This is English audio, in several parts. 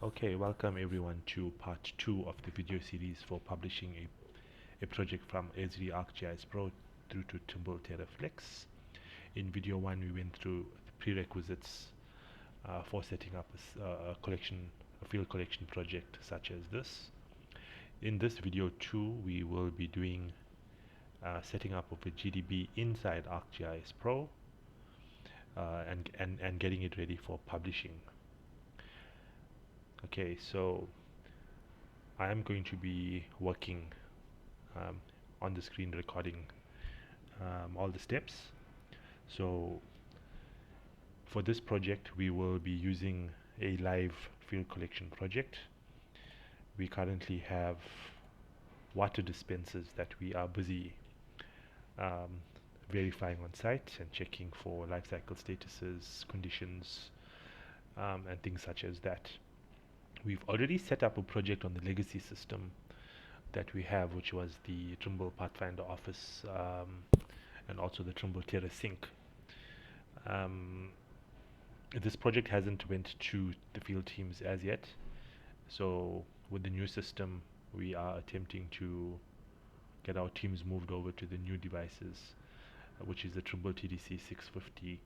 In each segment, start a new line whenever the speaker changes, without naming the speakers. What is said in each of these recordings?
Okay, welcome everyone to part 2 of the video series for publishing a project from Esri ArcGIS Pro through to Trimble TerraFlex. In video 1 we went through the prerequisites for setting up a field collection project such as this. In this video 2 we will be doing setting up of a GDB inside ArcGIS Pro and getting it ready for publishing. Okay, so I am going to be working on the screen recording all the steps. So for this project we will be using a live field collection project. We currently have water dispensers that we are busy verifying on site and checking for life cycle statuses, conditions, and things such as that. We've already set up a project on the legacy system that we have, which was the Trimble Pathfinder Office and also the Trimble TerraSync. This project hasn't went to the field teams as yet, so with the new system we are attempting to get our teams moved over to the new devices, which is the Trimble TDC 650,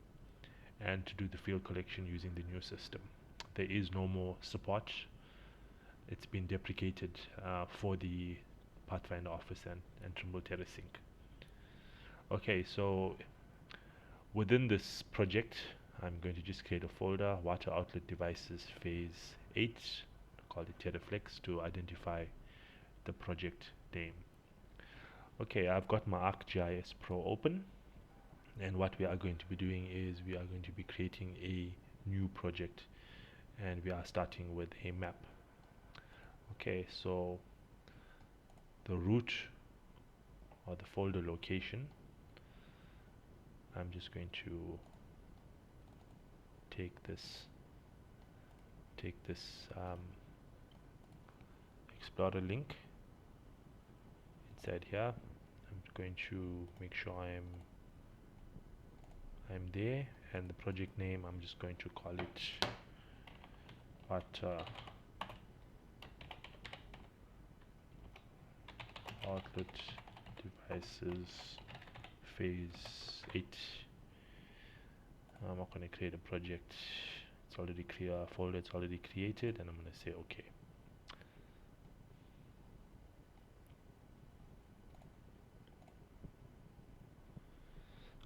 and to do the field collection using the new system. There is no more support. It's been deprecated for the Pathfinder Office and Trimble TerraSync. Okay, so within this project I'm going to just create a folder, water outlet devices phase 8, call it TerraFlex to identify the project name. Okay, I've got my ArcGIS Pro open, and what we are going to be doing is we are going to be creating a new project, and we are starting with a map. Okay, so the root or the folder location, I'm just going to take this Explorer link inside here. I'm going to make sure I'm there, and the project name I'm just going to call it water outlet devices phase 8. I'm not going to create a project. It's already a folder, it's already created, and I'm going to say OK.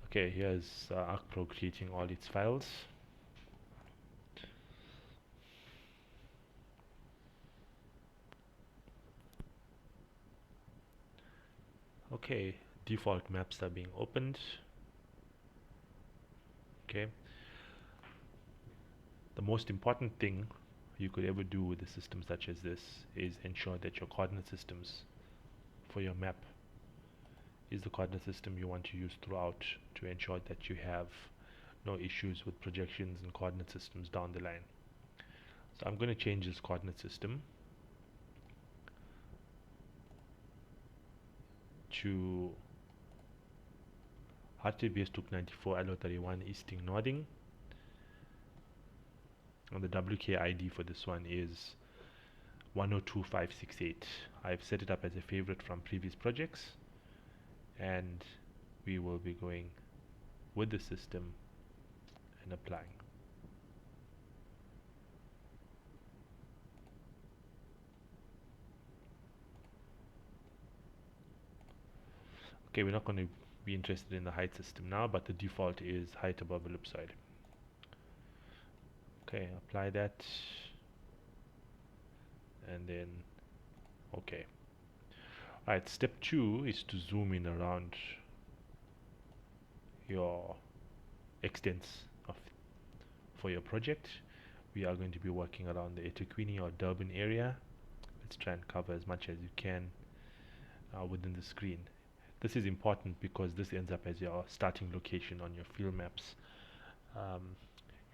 Okay, here's ArcPro creating all its files. Okay, default maps are being opened. Okay, the most important thing you could ever do with a system such as this is ensure that your coordinate systems for your map is the coordinate system you want to use throughout, to ensure that you have no issues with projections and coordinate systems down the line. So I'm going to change this coordinate system to HTTPS took 94 LO 31 easting northing, and the WK ID for this one is 102568. I've set it up as a favorite from previous projects, and we will be going with the system and applying. Okay, we're not going to be interested in the height system now, but the default is height above ellipsoid. Okay, apply that, and then okay. Alright, step 2 is to zoom in around your extents for your project. We are going to be working around the eThekwini or Durban area. Let's try and cover as much as you can within the screen. This is important because this ends up as your starting location on your field maps.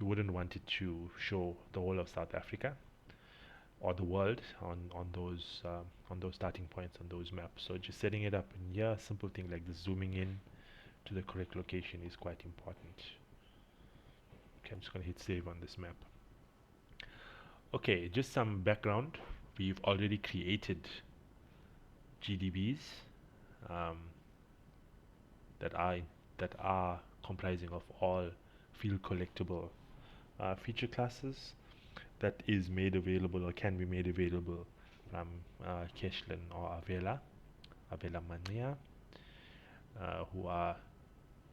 You wouldn't want it to show the whole of South Africa or the world on those starting points on those maps. So just setting it up in here, simple thing like this, zooming in to the correct location is quite important. Okay, I'm just going to hit save on this map. Okay, just some background. We've already created GDBs um, that are comprising of all field collectible feature classes that is made available or can be made available from Keshlin or Avela Mania, who are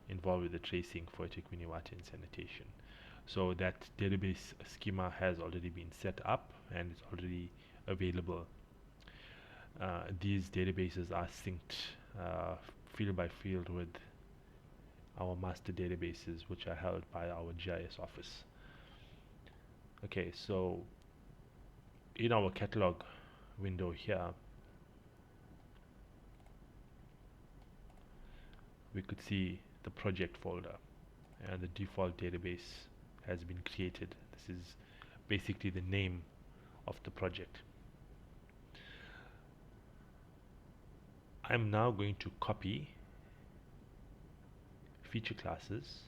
involved with the tracing for eThekwini water and sanitation. So that database schema has already been set up and it's already available. These databases are synced field by field with our master databases, which are held by our GIS office. Okay, so in our catalog window here, we could see the project folder and the default database has been created. This is basically the name of the project. I'm now going to copy feature classes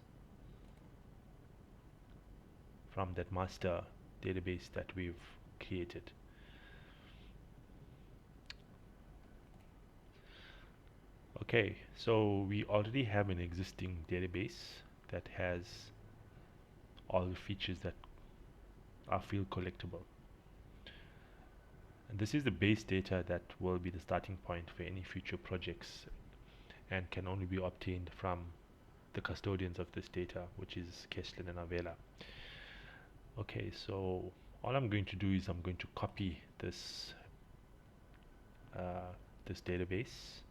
from that master database that we've created. Okay, so we already have an existing database that has all the features that are field collectible. And this is the base data that will be the starting point for any future projects and can only be obtained from the custodians of this data, which is Keshlin and Avela. Okay, so all I'm going to do is I'm going to copy this this database,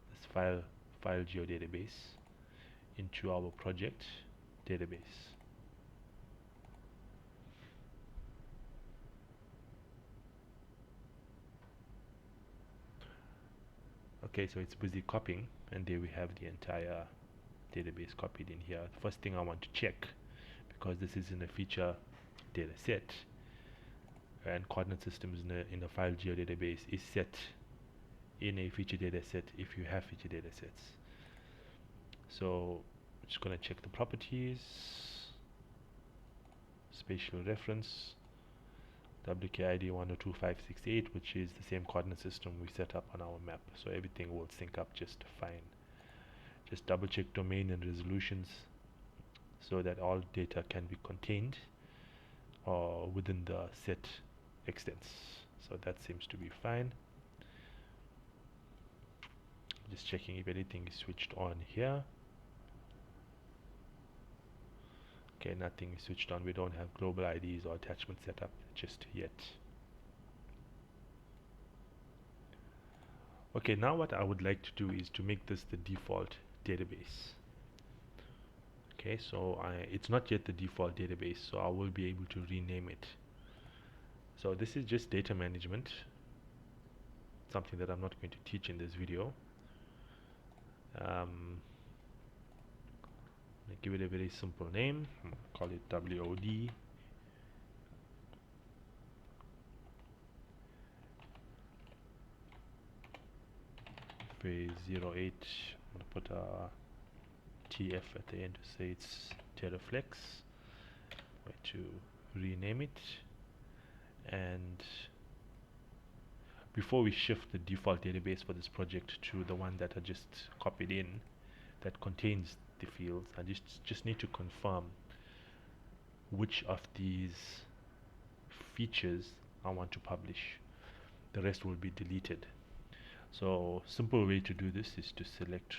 this file geodatabase, into our project database. Okay, so it's busy copying, and there we have the entire database copied in here. The first thing I want to check, because this is in a feature data set and coordinate systems in a file geodatabase is set in a feature data set if you have feature data sets. So I'm just going to check the properties, spatial reference, WKID 102568, which is the same coordinate system we set up on our map, so everything will sync up just fine. Just double check domain and resolutions so that all data can be contained within the set extents. So that seems to be fine. Just checking if anything is switched on here. Okay, nothing is switched on. We don't have global IDs or attachment set up just yet. Okay, now what I would like to do is to make this the default database. Okay, so it's not yet the default database, so I will be able to rename it. So this is just data management, something that I'm not going to teach in this video. Give it a very simple name, call it WOD. Phase 08, I'm going to put a TF at the end to say it's TerraFlex. Going to rename it, and before we shift the default database for this project to the one that I just copied in that contains the fields, I just need to confirm which of these features I want to publish. The rest will be deleted. So simple way to do this is to select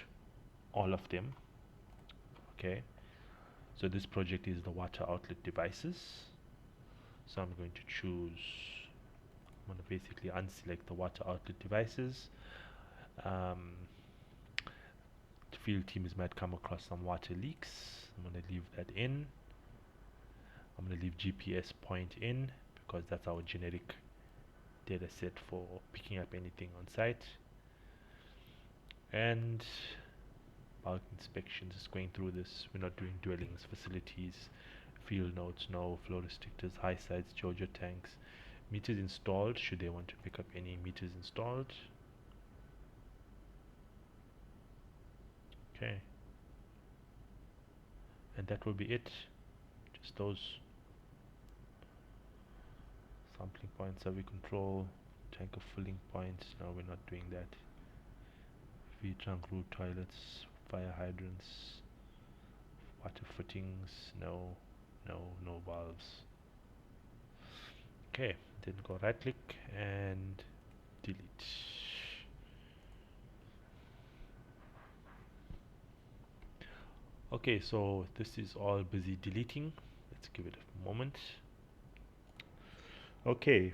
all of them. Okay, so this project is the water outlet devices, so I'm going to choose, I'm going to basically unselect the water outlet devices. The field teams might come across some water leaks. I'm going to leave that in. I'm going to leave GPS point in because that's our generic data set for picking up anything on site. And bulk inspections is going through this. We're not doing dwellings, facilities, field notes, no, flow restrictors, high sites, Georgia tanks, meters installed, should they want to pick up any meters installed. Okay, and that will be it. Just those. Sampling point, survey control, tanker filling point. No, we're not doing that. V-trunk root toilets, fire hydrants, water footings. No, no valves. Okay, then go right click and delete. Okay, so this is all busy deleting. Let's give it a moment. Okay,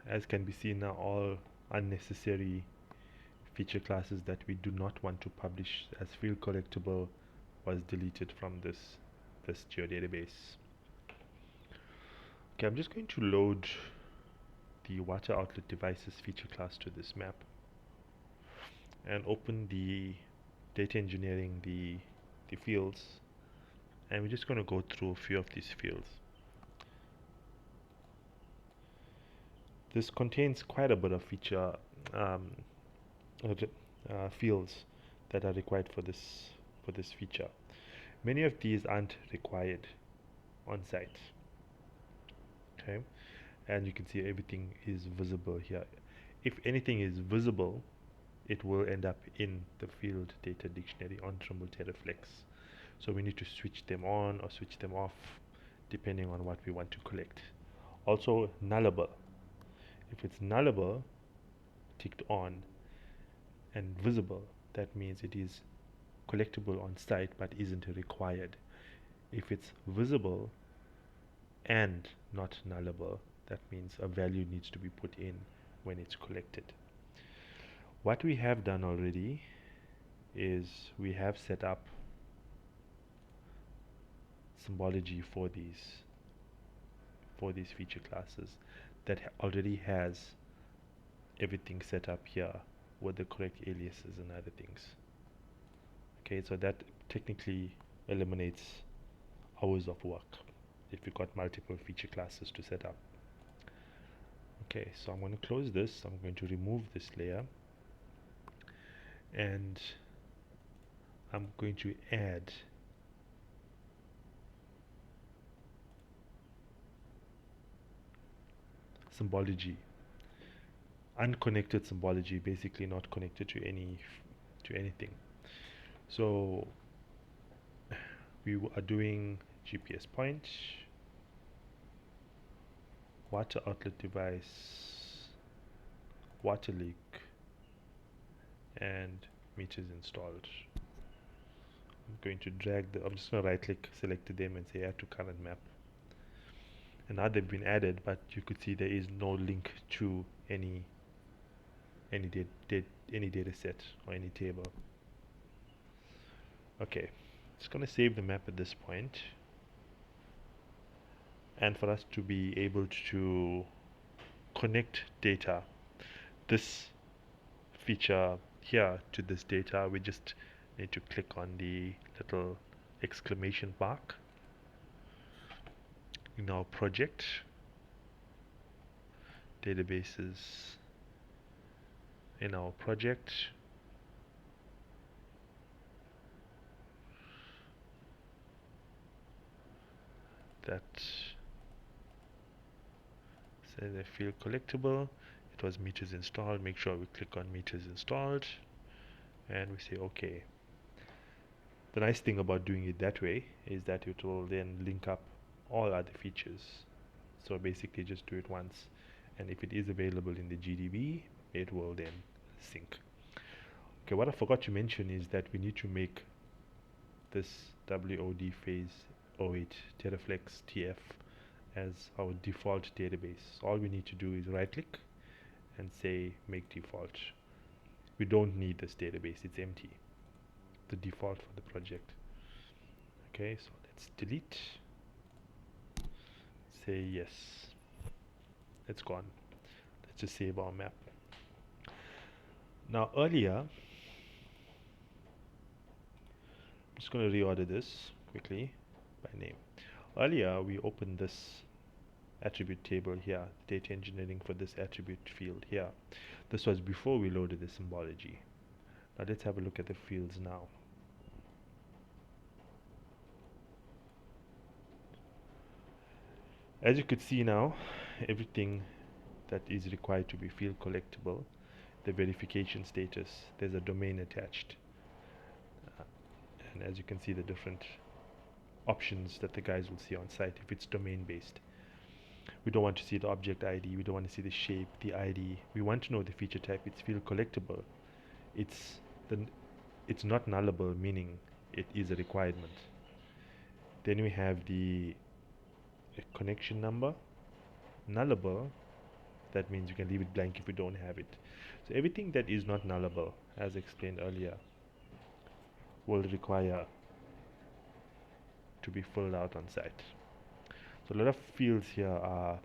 as can be seen now, all unnecessary feature classes that we do not want to publish as field collectible was deleted from this geodatabase. Okay, I'm just going to load the water outlet devices feature class to this map and open the data engineering, the fields, and we're just going to go through a few of these fields. This contains quite a bit of feature fields that are required for this feature. Many of these aren't required on site. Okay, and you can see everything is visible here. If anything is visible, it will end up in the field data dictionary on Trimble TerraFlex. So we need to switch them on or switch them off depending on what we want to collect. Also nullable. If it's nullable, ticked on, and visible, that means it is collectible on site but isn't required. If it's visible and not nullable, that means a value needs to be put in when it's collected. What we have done already is we have set up symbology for these feature classes that already has everything set up here with the correct aliases and other things. Okay, so that technically eliminates hours of work if you've got multiple feature classes to set up. Okay, so I'm going to close this. I'm going to remove this layer and I'm going to add symbology, unconnected symbology, basically not connected to anything. So we are doing GPS point, water outlet device, water leak, and meters installed. I'm going to drag I'm just going to right click, select them and say add to current map. And now they've been added, but you could see there is no link to any data set or any table. Okay, just going to save the map at this point. And for us to be able to connect data, this feature here to this data, we just need to click on the little exclamation mark in our project, databases in our project, that says a field collectible. It was meters installed. Make sure we click on meters installed and we say OK. The nice thing about doing it that way is that it will then link up all other features. So basically just do it once, and if it is available in the GDB, it will then sync. Okay, what I forgot to mention is that we need to make this WOD phase 08 TerraFlex TF as our default database. All we need to do is right click and say make default. We don't need this database, it's empty, the default for the project. Okay, so let's delete, say yes, it's gone. Let's just save our map. Now earlier, I'm just going to reorder this quickly by name. Earlier we opened this attribute table here, data engineering for this attribute field here. This was before we loaded the symbology. Now let's have a look at the fields now. As you could see now, everything that is required to be field collectible, the verification status, there's a domain attached. And as you can see, the different options that the guys will see on site if it's domain based. We don't want to see the object ID, we don't want to see the shape, the ID. We want to know the feature type. It's field collectible. It's the it's not nullable, meaning it is a requirement. Then we have the connection number. Nullable, that means you can leave it blank if you don't have it. So everything that is not nullable, as explained earlier, will require to be filled out on site. So a lot of fields here are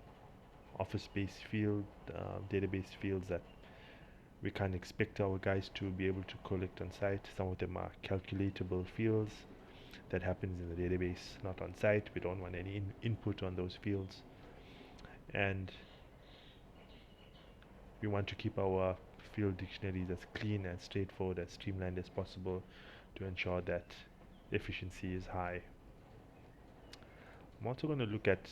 office-based field, database fields that we can't expect our guys to be able to collect on site. Some of them are calculatable fields that happens in the database, not on site. We don't want any input on those fields. And we want to keep our field dictionaries as clean, as straightforward, as streamlined as possible to ensure that efficiency is high. I'm also going to look at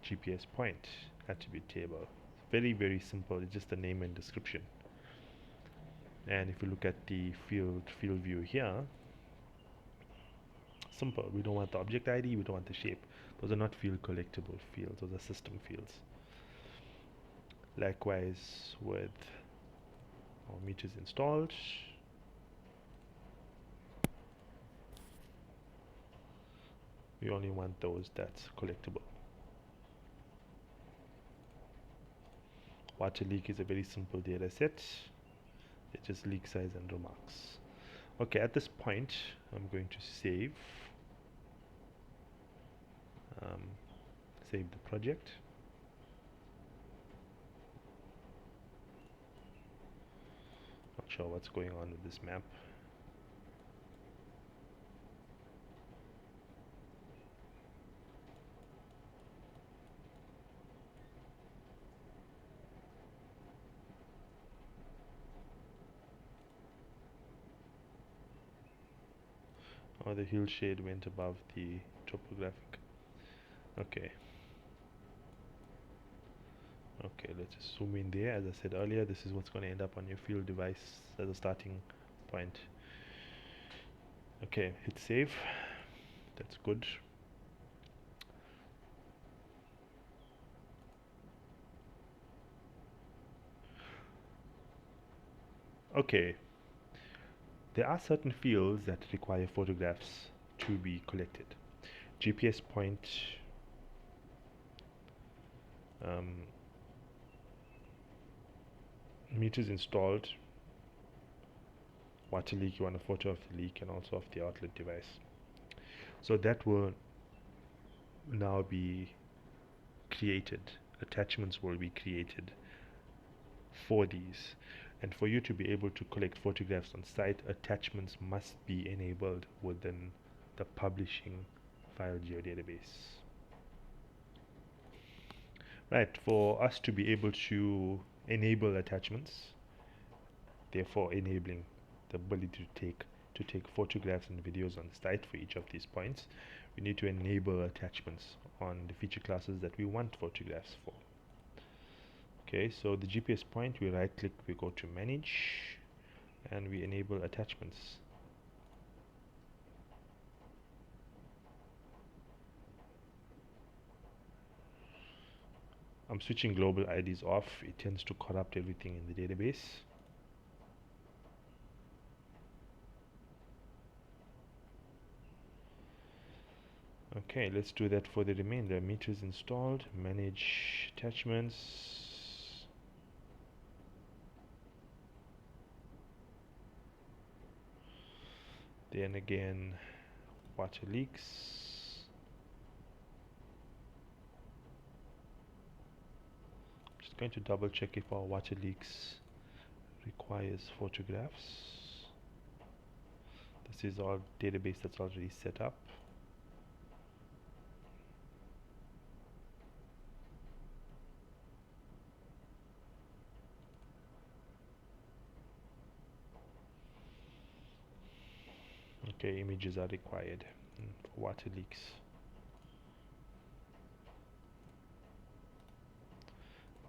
GPS point attribute table. Very, very simple. It's just a name and description. And if you look at the field view here, simple. We don't want the object ID, we don't want the shape. Those are not field collectible fields, those are system fields. Likewise with our meters installed. We only want those that's collectible. Water leak is a very simple data set. It's just leak size and remarks. Okay, at this point, I'm going to save the project. Not sure what's going on with this map. Oh, the hill shade went above the topographic. Okay. Okay, let's just zoom in there. As I said earlier, this is what's going to end up on your field device as a starting point. Okay, hit save. That's good. Okay, there are certain fields that require photographs to be collected. GPS point, meters installed, water leak, you want a photo of the leak and also of the outlet device. So that will now be created. Attachments will be created for these. And for you to be able to collect photographs on site, attachments must be enabled within the publishing file geodatabase. Right, for us to be able to enable attachments, therefore enabling the ability to take photographs and videos on site for each of these points, we need to enable attachments on the feature classes that we want photographs for. Okay, so the GPS point, we right click, we go to manage, and we enable attachments. I'm switching global IDs off. It tends to corrupt everything in the database. Okay, let's do that for the remainder. Meters installed, manage attachments. Then again, water leaks. Just going to double check if our water leaks requires photographs. This is our database that's already set up. Okay, images are required for water leaks.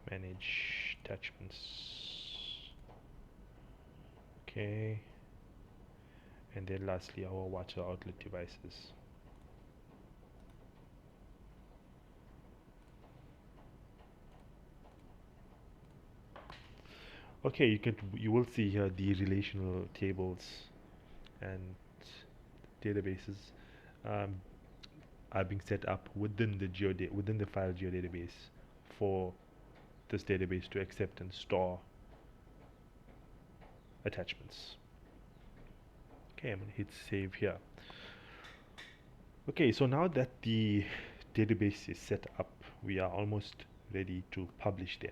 manage attachments. Okay, and then lastly our water outlet devices. Okay, you will see here the relational tables and databases um, are being set up within the file geodatabase for this database to accept and store attachments. Okay, I'm going to hit save here. Okay, so now that the database is set up, we are almost ready to publish there.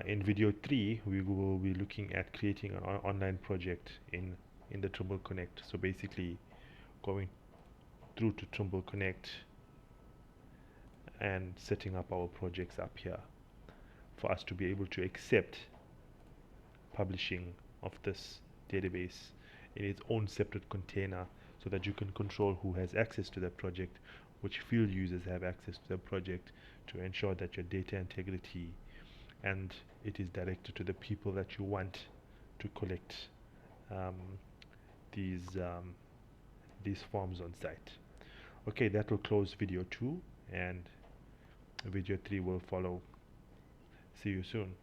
In video 3, we will be looking at creating an online project in the Trimble Connect. So basically going through to Trimble Connect and setting up our projects up here for us to be able to accept publishing of this database in its own separate container, so that you can control who has access to that project, which field users have access to the project, to ensure that your data integrity and it is directed to the people that you want to collect um, these forms on site. Okay, that will close video 2 and video 3 will follow. See you soon.